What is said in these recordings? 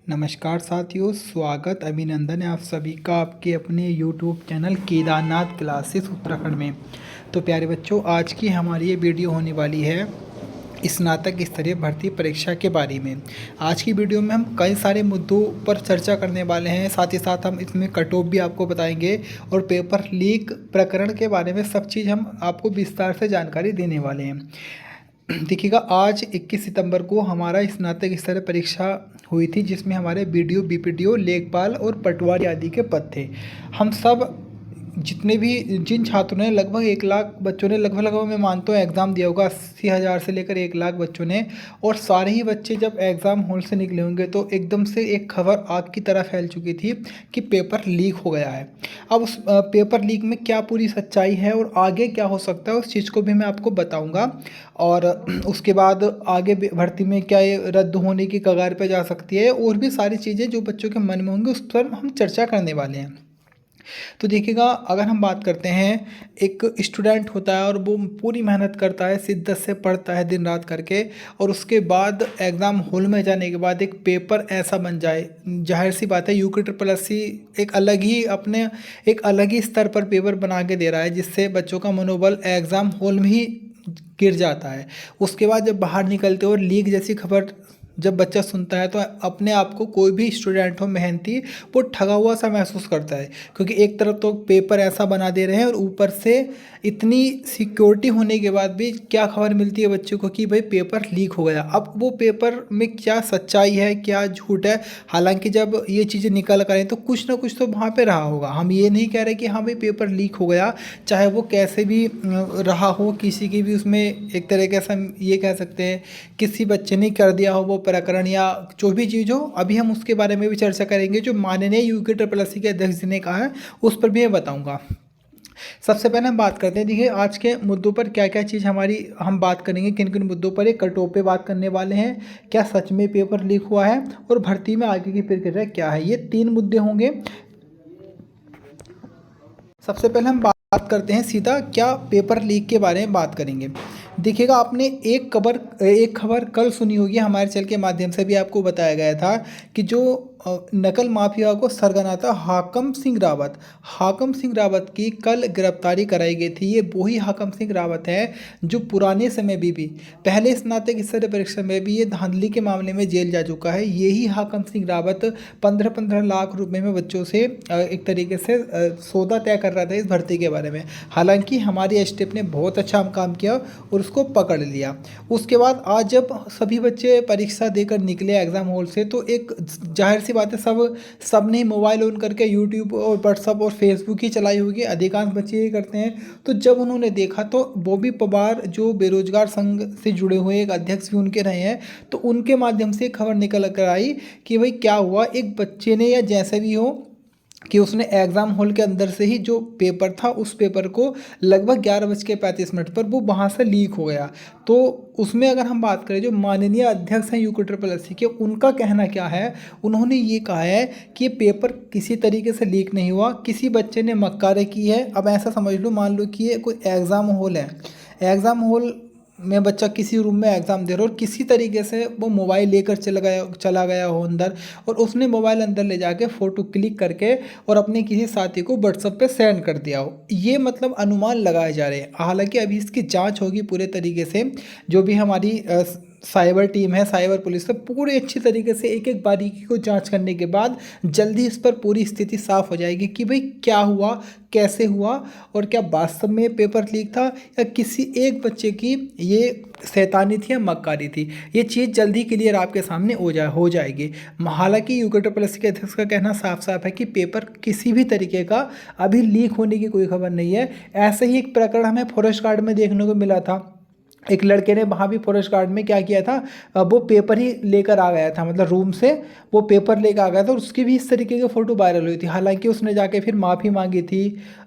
नमस्कार साथियों, स्वागत अभिनंदन है आप सभी का आपके अपने YouTube channel Kedarnath classes Uttarakhand में। तो प्यारे बच्चों, आज की हमारी ये वीडियो होने वाली है स्नातक स्तरीय भर्ती परीक्षा के बारे में। आज की वीडियो में हम कई सारे मुद्दों पर चर्चा करने वाले हैं, साथ ही साथ हम इसमें कट ऑफ भी आपको बताएंगे और पेपर लीक प्रकरण के बारे में सब चीज़ हम आपको विस्तार से जानकारी देने वाले हैं। देखिएगा, आज 21 सितंबर को हमारा स्नातक स्तरीय परीक्षा हुई थी, जिसमें हमारे बीडीओ, बीपीडीओ, लेखपाल और पटवारी आदि के पद थे। हम सब जितने भी जिन छात्रों ने लगभग 1 लाख बच्चों ने लगभग मैं मानता हूँ एग्ज़ाम दिया होगा, 80,000 से लेकर 1 लाख बच्चों ने। और सारे ही बच्चे जब एग्ज़ाम हॉल से निकले होंगे तो एकदम से एक खबर आग की तरह फैल चुकी थी कि पेपर लीक हो गया है। अब उस पेपर लीक में क्या पूरी सच्चाई है और आगे क्या हो सकता है, उस चीज़ को भी मैं आपको बताऊँगा। और उसके बाद आगे भर्ती में क्या ये रद्द होने की कगार पे जा सकती है, और भी सारी चीज़ें जो बच्चों के मन में होंगी उस पर हम चर्चा करने वाले हैं। तो देखिएगा, अगर हम बात करते हैं, एक स्टूडेंट होता है और वो पूरी मेहनत करता है, शिद्दत से पढ़ता है दिन रात करके, और उसके बाद एग्ज़ाम हॉल में जाने के बाद एक पेपर ऐसा बन जाए, जाहिर सी बात है UPSC एक अलग ही स्तर पर पेपर बना के दे रहा है, जिससे बच्चों का मनोबल एग्ज़ाम हॉल में ही गिर जाता है। उसके बाद जब बाहर निकलते हो और लीक जैसी खबर जब बच्चा सुनता है तो अपने आप को, कोई भी स्टूडेंट हो मेहनती, वो ठगा हुआ सा महसूस करता है, क्योंकि एक तरफ तो पेपर ऐसा बना दे रहे हैं और ऊपर से इतनी सिक्योरिटी होने के बाद भी क्या खबर मिलती है बच्चों को कि भाई पेपर लीक हो गया। अब वो पेपर में क्या सच्चाई है, क्या झूठ है, हालांकि जब ये चीज़ें निकल कर आए तो कुछ ना कुछ तो वहाँ पे रहा होगा। हम ये नहीं कह रहे कि हाँ भाई पेपर लीक हो गया, चाहे वो कैसे भी रहा हो, किसी की भी उसमें एक तरीके से हम ये कह सकते हैं किसी बच्चे ने कर दिया हो वो प्रकरण, या जो भी चीज़ हो, अभी हम उसके बारे में भी चर्चा करेंगे। जो माननीय UPSC के अध्यक्ष जी ने कहा है उस पर भी मैं बताऊंगा। सबसे पहले हम बात करते हैं, देखिए आज के मुद्दों पर क्या क्या चीज़ हम बात करेंगे, किन किन मुद्दों पर एक कट ऑफ पे बात करने वाले हैं, क्या सच में पेपर लीक हुआ है, और भर्ती में आगे की प्रक्रिया क्या है। ये 3 मुद्दे होंगे। सबसे पहले हम बात करते हैं सीधा, क्या पेपर लीक के बारे में बात करेंगे। देखिएगा, आपने एक खबर कल सुनी होगी, हमारे चैनल के माध्यम से भी आपको बताया गया था कि जो नकल माफिया को सरगना था हाकम सिंह रावत की कल गिरफ्तारी कराई गई थी। ये वही हाकम सिंह रावत है जो पुराने समय में भी पहले स्नातक स्तरीय परीक्षा में भी ये धांधली के मामले में जेल जा चुका है। यही हाकम सिंह रावत 15-15 लाख रुपए में बच्चों से एक तरीके से सौदा तय कर रहा था इस भर्ती के बारे में। हालांकि हमारी एसटीएफ ने बहुत अच्छा काम किया और उसको पकड़ लिया। उसके बाद आज जब सभी बच्चे परीक्षा देकर निकले एग्ज़ाम हॉल से, तो एक जाहिर सी बात है, सब ने मोबाइल ऑन करके यूट्यूब और व्हाट्सअप और फेसबुक ही चलाई होगी, अधिकांश बच्चे ये करते हैं। तो जब उन्होंने देखा तो बॉबी पवार जो बेरोजगार संघ से जुड़े हुए एक अध्यक्ष भी उनके रहे हैं, तो उनके माध्यम से खबर निकल कर आई कि भाई क्या हुआ, एक बच्चे ने या जैसे भी हो कि उसने एग्ज़ाम हॉल के अंदर से ही जो पेपर था, उस पेपर को लगभग 11:35 पर वो वहाँ से लीक हो गया। तो उसमें अगर हम बात करें, जो माननीय अध्यक्ष हैं UPSC के, उनका कहना क्या है, उन्होंने ये कहा है कि ये पेपर किसी तरीके से लीक नहीं हुआ, किसी बच्चे ने मक्कारी की है। अब ऐसा समझ लो, मान लो कि ये कोई एग्ज़ाम हॉल है, एग्ज़ाम हॉल में बच्चा किसी रूम में एग्ज़ाम दे रहा हो और किसी तरीके से वो मोबाइल लेकर चला गया हो अंदर, और उसने मोबाइल अंदर ले जाके फ़ोटो क्लिक करके और अपने किसी साथी को व्हाट्सएप पे सेंड कर दिया हो। ये मतलब अनुमान लगाए जा रहे हैं। हालांकि अभी इसकी जांच होगी पूरे तरीके से। जो भी हमारी साइबर टीम है, साइबर पुलिस है, पूरे अच्छी तरीके से एक एक बारीकी को जांच करने के बाद जल्दी इस पर पूरी स्थिति साफ हो जाएगी कि भाई क्या हुआ, कैसे हुआ, और क्या वास्तव में पेपर लीक था या किसी एक बच्चे की ये शैतानी थी या मक्कारी थी। ये चीज़ जल्दी क्लियर आपके सामने हो जाएगी। हालांकि UPSC के अध्यक्ष का कहना साफ साफ है कि पेपर किसी भी तरीके का अभी लीक होने की कोई खबर नहीं है। ऐसे ही एक प्रकरण हमें फॉरेस्ट गार्ड में देखने को मिला था। एक लड़के ने वहाँ भी फॉरेस्ट गार्ड में क्या किया था, वो पेपर ही लेकर आ गया था, मतलब रूम से वो पेपर लेकर आ गया था, और उसकी भी इस तरीके की फ़ोटो वायरल हुई थी। हालांकि उसने जाके फिर माफ़ी मांगी थी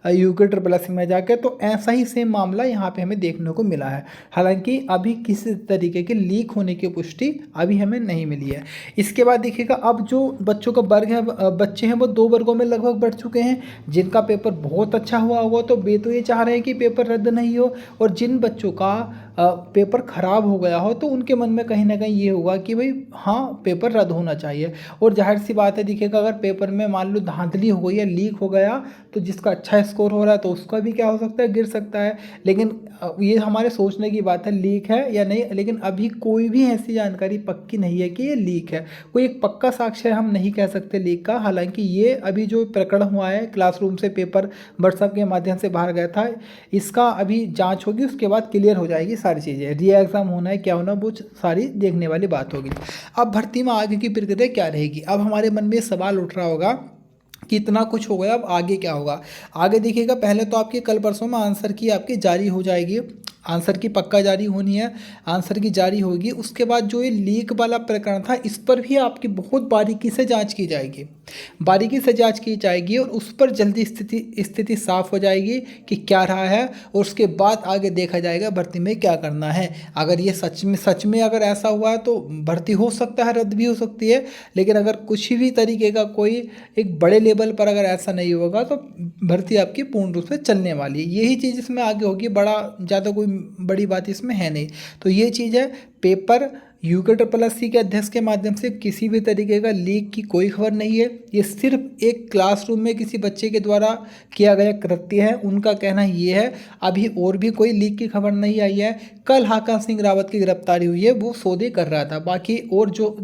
UPSC में जाके। तो ऐसा ही सेम मामला यहाँ पे हमें देखने को मिला है। हालांकि अभी किसी तरीके के लीक होने की पुष्टि अभी हमें नहीं मिली है। इसके बाद देखिएगा, अब जो बच्चों का वर्ग है, बच्चे हैं वो 2 वर्गों में लगभग बढ़ चुके हैं। जिनका पेपर बहुत अच्छा हुआ होगा तो वे तो ये चाह रहे हैं कि पेपर रद्द नहीं हो, और जिन बच्चों का पेपर ख़राब हो गया हो तो उनके मन में कहीं ना कहीं ये होगा कि भाई हाँ पेपर रद्द होना चाहिए। और जाहिर सी बात है, देखिएगा अगर पेपर में मान लो धांधली हो गई या लीक हो गया तो जिसका अच्छा स्कोर हो रहा है तो उसका भी क्या हो सकता है, गिर सकता है। लेकिन ये हमारे सोचने की बात है लीक है या नहीं, लेकिन अभी कोई भी ऐसी जानकारी पक्की नहीं है कि ये लीक है। कोई एक पक्का साक्ष्य हम नहीं कह सकते लीक का। हालांकि ये अभी जो प्रकरण हुआ है क्लासरूम से पेपर व्हाट्सएप के माध्यम से बाहर गया था, इसका अभी जांच होगी, उसके बाद क्लियर हो जाएगी सारी चीज़ें। री एग्ज़ाम होना है क्या होना, वो सारी देखने वाली बात होगी। अब भर्ती में आगे की प्रक्रिया क्या रहेगी। अब हमारे मन में सवाल उठ रहा होगा कि इतना कुछ हो गया, अब आगे क्या होगा। आगे देखिएगा, पहले तो आपकी कल परसों में आंसर की आपकी जारी हो जाएगी, आंसर की पक्का जारी होनी है, आंसर की जारी होगी। उसके बाद जो ये लीक वाला प्रकरण था इस पर भी आपकी बहुत बारीकी से जांच की जाएगी, बारीकी से जांच की जाएगी और उस पर जल्दी स्थिति साफ हो जाएगी कि क्या रहा है, और उसके बाद आगे देखा जाएगा भर्ती में क्या करना है। अगर ये सच में अगर ऐसा हुआ है तो भर्ती हो सकता है, रद्द भी हो सकती है। लेकिन अगर कुछ भी तरीके का कोई एक बड़े लेवल पर अगर ऐसा नहीं होगा तो भर्ती आपकी पूर्ण रूप से चलने वाली है। यही चीज़ इसमें आगे होगी, बड़ा ज़्यादा कोई बड़ी बात इसमें है नहीं। तो ये चीज़ है, पेपर UKSSC के अध्यक्ष के माध्यम से किसी भी तरीके का लीक की कोई खबर नहीं है। ये सिर्फ एक क्लासरूम में किसी बच्चे के द्वारा किया गया कृत्य है, उनका कहना ये है। अभी और भी कोई लीक की खबर नहीं आई है। कल हाका सिंह रावत की गिरफ्तारी हुई है, वो सौदे कर रहा था। बाकी और जो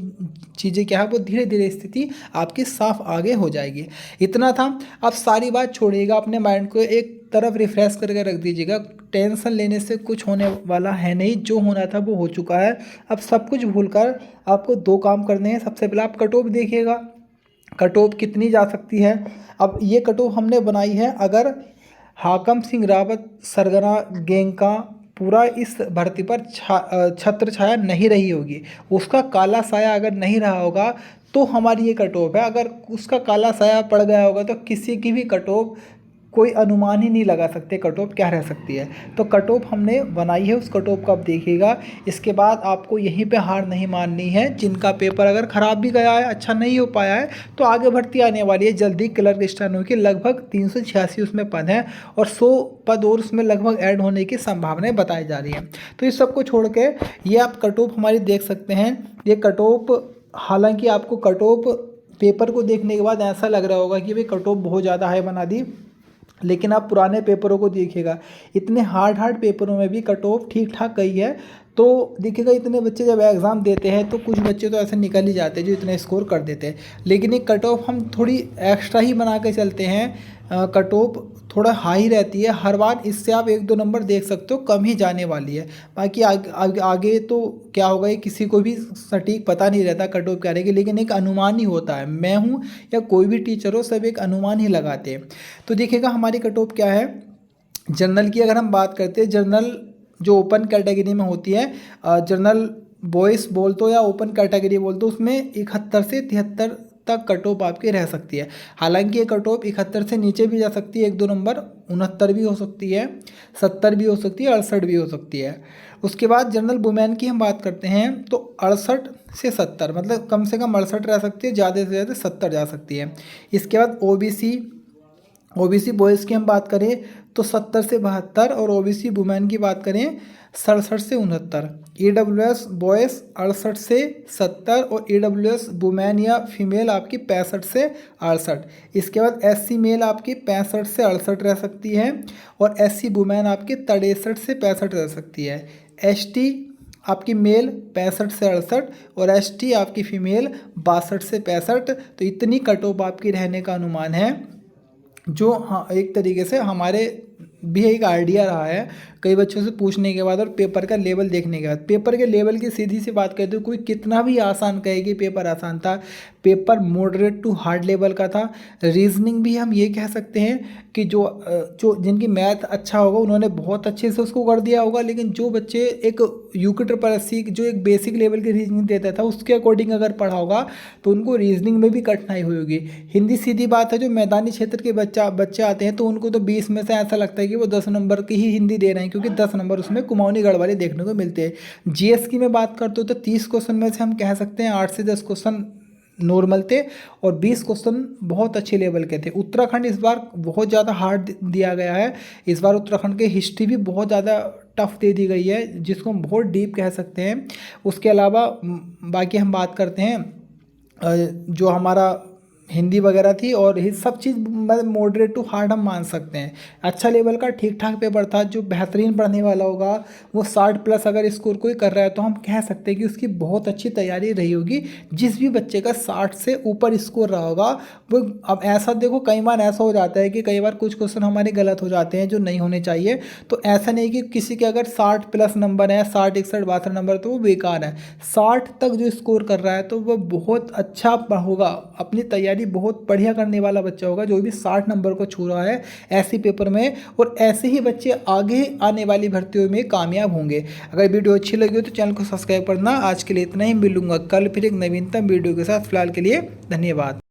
चीज़ें क्या है वो धीरे धीरे स्थिति आपकी साफ आगे हो जाएगी। इतना था। अब सारी बात छोड़िएगा, अपने माइंड को एक तरफ रिफ्रेश करके रख दीजिएगा। टेंशन लेने से कुछ होने वाला है नहीं, जो होना था वो हो चुका है। अब सब कुछ भूलकर आपको दो काम करने हैं। सबसे पहले आप कट ऑफ देखिएगा, कट ऑफ कितनी जा सकती है। अब ये कट ऑफ हमने बनाई है, अगर हाकम सिंह रावत सरगना गैंग का पूरा इस भर्ती पर छत्र छाया नहीं रही होगी, उसका काला साया अगर नहीं रहा होगा तो हमारी ये कट ऑफ है। अगर उसका काला साया पड़ गया होगा तो किसी की भी कट ऑफ कोई अनुमान ही नहीं लगा सकते कट ऑफ क्या रह सकती है। तो कट ऑफ हमने बनाई है, उस कट ऑफ को आप देखिएगा। इसके बाद आपको यहीं पे हार नहीं माननी है। जिनका पेपर अगर ख़राब भी गया है, अच्छा नहीं हो पाया है, तो आगे भर्ती आने वाली है जल्दी। क्लर्क स्टेनो की लगभग 386 उसमें पद हैं और 100 पद और उसमें लगभग ऐड होने की संभावनाएं बताई जा रही हैं। तो इस सब को छोड़ के ये आप कट ऑफ हमारी देख सकते हैं। ये कट ऑफ, हालांकि आपको कट ऑफ पेपर को देखने के बाद ऐसा लग रहा होगा कि भाई कट ऑफ बहुत ज़्यादा हाई बना दी, लेकिन आप पुराने पेपरों को देखिएगा, इतने हार्ड पेपरों में भी कट ऑफ ठीक ठाक गई है। तो देखिएगा, इतने बच्चे जब एग्ज़ाम देते हैं तो कुछ बच्चे तो ऐसे निकल ही जाते हैं जो इतने स्कोर कर देते हैं। लेकिन एक कट ऑफ हम थोड़ी एक्स्ट्रा ही बना के चलते हैं। कट ऑफ थोड़ा हाई रहती है हर बार, इससे आप 1-2 नंबर देख सकते हो, कम ही जाने वाली है। बाकी आगे तो क्या होगा ये किसी को भी सटीक पता नहीं रहता कट ऑफ क्या रहेगी, लेकिन एक अनुमान ही होता है। मैं हूँ या कोई भी टीचर हो, सब एक अनुमान ही लगाते हैं। तो देखिएगा हमारी कट ऑफ क्या है। जनरल की अगर हम बात करते हैं, जनरल जो ओपन कैटेगरी में होती है, जनरल बॉयज़ बोल दो या ओपन कैटेगरी बोल दो, उसमें 71 से 73 तक कट ऑफ आपकी रह सकती है। हालांकि ये कट ऑफ 71 से नीचे भी जा सकती है, 1-2 नंबर 69 भी हो सकती है, 70 भी हो सकती है, 68 भी हो सकती है। उसके बाद जनरल वुमेन की हम बात करते हैं तो 68 से 70, मतलब कम से कम 68 रह सकती है, ज़्यादा से ज़्यादा 70 जा सकती है। इसके बाद ओबीसी बॉयज़ की हम बात करें तो 70 से 72, और ओबीसी वुमेन की बात करें 67 से 69। EWS बॉयज़ 68 से 70 और EWS वुमेन या फीमेल आपकी 65 से 68। इसके बाद SC मेल आपकी 65 से 68 रह सकती है, और SC वुमेन आपकी 63 से 65 रह सकती है। ST आपकी मेल 65 से 68 और ST आपकी फीमेल 62 से 65। तो इतनी कट ऑफ आपकी रहने का अनुमान है, जो हाँ एक तरीके से हमारे भी एक आइडिया रहा है कई बच्चों से पूछने के बाद और पेपर का लेवल देखने के बाद। पेपर के लेवल की सीधी सी बात करते हो, कोई कितना भी आसान कहेगी पेपर आसान था, paper moderate to hard level का था। रीजनिंग भी हम ये कह सकते हैं कि जो जिनकी मैथ अच्छा होगा उन्होंने बहुत अच्छे से उसको कर दिया होगा, लेकिन जो बच्चे एक UKSSC जो एक बेसिक लेवल की रीजनिंग देता था उसके अकॉर्डिंग अगर पढ़ा होगा तो उनको रीजनिंग में भी कठिनाई हुई होगी। हिंदी सीधी बात है, जो मैदानी क्षेत्र के बच्चे आते हैं तो उनको तो 20 में से ऐसा लगता है कि वो 10 नंबर की ही हिंदी दे रहे हैं, क्योंकि 10 नंबर उसमें कुमाऊनी गढ़वाली देखने को मिलते हैं। GS की मैं बात करते हो तो 30 क्वेश्चन में से हम कह सकते हैं 8 से 10 क्वेश्चन नॉर्मल थे और 20 क्वेश्चन बहुत अच्छे लेवल के थे। उत्तराखंड इस बार बहुत ज़्यादा हार्ड दिया गया है। इस बार उत्तराखंड के हिस्ट्री भी बहुत ज़्यादा टफ दे दी गई है, जिसको हम बहुत डीप कह सकते हैं। उसके अलावा बाकी हम बात करते हैं जो हमारा हिंदी वगैरह थी, और ये सब चीज़ मतलब मॉडरेट टू हार्ड हम मान सकते हैं। अच्छा लेवल का ठीक ठाक पेपर था। जो बेहतरीन पढ़ने वाला होगा वो 60+ अगर स्कोर कोई कर रहा है तो हम कह सकते हैं कि उसकी बहुत अच्छी तैयारी रही होगी। जिस भी बच्चे का 60 से ऊपर स्कोर रहा होगा वो, अब ऐसा देखो कई बार ऐसा हो जाता है कि कई बार कुछ क्वेश्चन हमारे गलत हो जाते हैं जो नहीं होने चाहिए। तो ऐसा नहीं कि किसी के अगर 60+ नंबर है, 60, 61, 62 नंबर, तो वो बेकार है। 60 तक जो स्कोर कर रहा है तो वो बहुत अच्छा होगा, अपनी तैयारी बहुत बढ़िया करने वाला बच्चा होगा जो भी 60 नंबर को छू रहा है ऐसे पेपर में। और ऐसे ही बच्चे आगे आने वाली भर्तियों में कामयाब होंगे। अगर वीडियो अच्छी लगी हो तो चैनल को सब्सक्राइब करना। आज के लिए इतना ही, मिलूंगा कल फिर एक नवीनतम वीडियो के साथ। फिलहाल के लिए धन्यवाद।